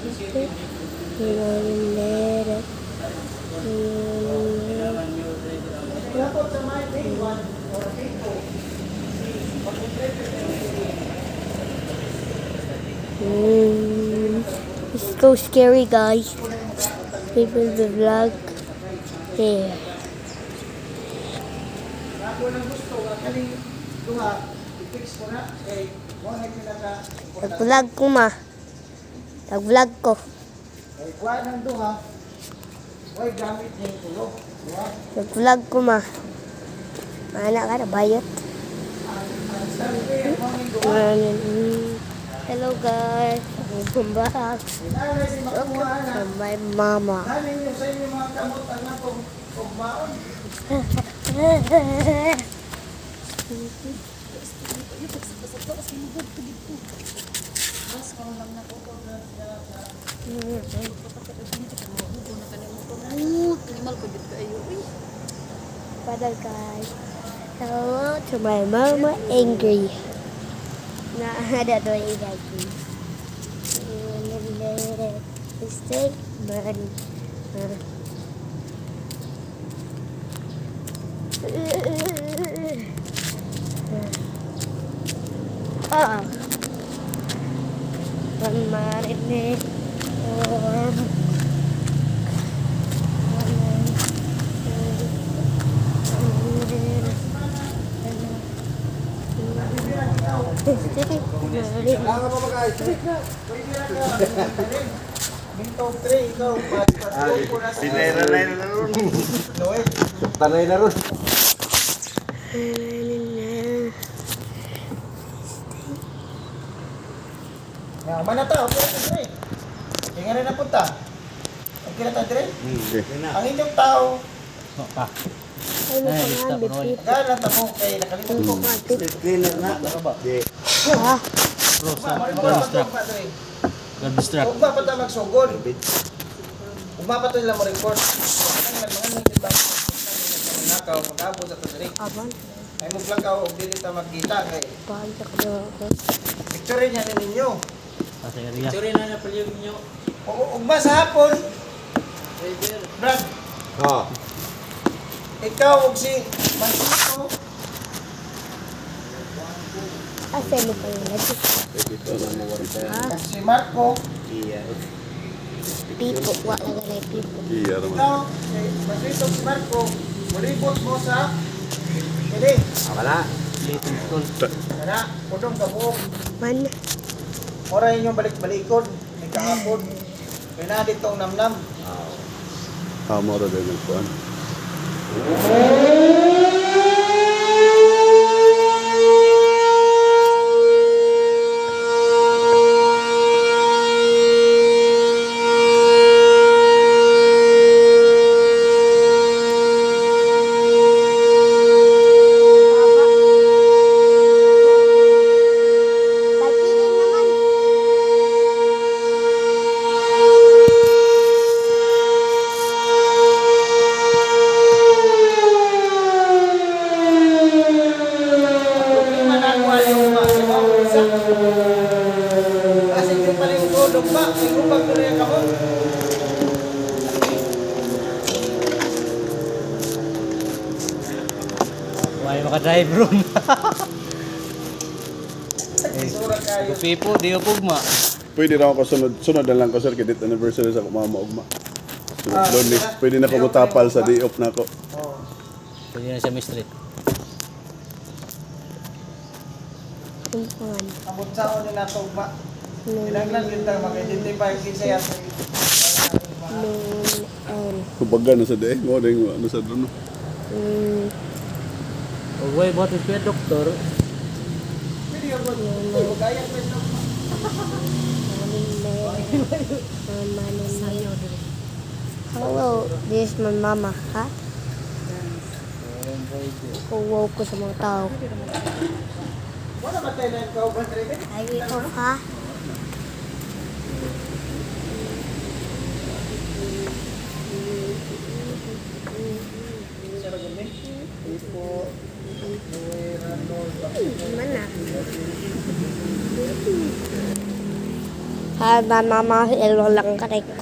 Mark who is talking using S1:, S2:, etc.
S1: It's so scary, guys. People the vlog here. Nag-vlog ko ma. Nag-vlog ko. Nag-vlog ko ma. Mana ka na bayot? Hello guys. Welcome back. Welcome to my mama. Padahal guys. Hello to my mama angry. Nah, ada tuh yang lagi. Mistake money. Ah, kemarin nih.
S2: Tanay na ron.
S3: Mana tahu apa itu Dre? Yang ada punta. Kira ta Dre? Ang inyong tao. Gana ta mo kay nakalimutan ko.
S2: Cleaner na.
S3: Ug ba pa ta magsugod? Ug ba pa to nila mo record? Ang mga nito ba? Nakaw magabo sa Dre.
S1: Aban.
S3: Ay mo lang ka og dili ta magkita kay.
S1: Pagka daw ako.
S3: Picture niya ninyo.
S4: Sorry na na palyog niyo.
S3: Ug ba sa hapon? Brad,
S2: Oh.
S3: ikaw og si Mansito.
S1: Asa mo pa yun?
S3: Si Marco.
S2: Iya.
S1: Pipo. Wala ka na pipo.
S2: Iya naman.
S3: Ikaw, Mansito si Marco. Mulibot mo sa Kili.
S2: Wala.
S3: Kana, pudong ka buok.
S1: Man.
S3: Ora inyong balik-balikod. May kahapon. Kaya na dito ang namnam.
S2: Mo ra din nagkuan.
S3: Problema na ang wala yung mga isa. Kasi yung pala yung tulog pa. May upag ko rin ako.
S4: May maka-drive ron.
S3: Isura kayo.
S4: Pipo, di ko pugma.
S2: Pwede raw ako sunod na lang ko sir kay anniversary sa mama ugma. Pwede na ko mutapal sa day off na ko.
S3: Oh.
S4: Pwede na siya mistreat.
S1: Kumpuan.
S3: Abot sa ako nila ito ba? Kinaglan kita mag-identify kinsa yan.
S1: Noon.
S2: Kubaga na sa day, mo ding ano sa dono.
S4: O way botin pa doktor.
S3: Pwede yung good. Kaya pa ito.
S1: Hello, this is my mama, ha? Kuwaw ko sa mga tao.
S3: Wala ba tayo na yung kauban rin?
S1: Ay, ito, ha? Mana? Para mama ilo lang ka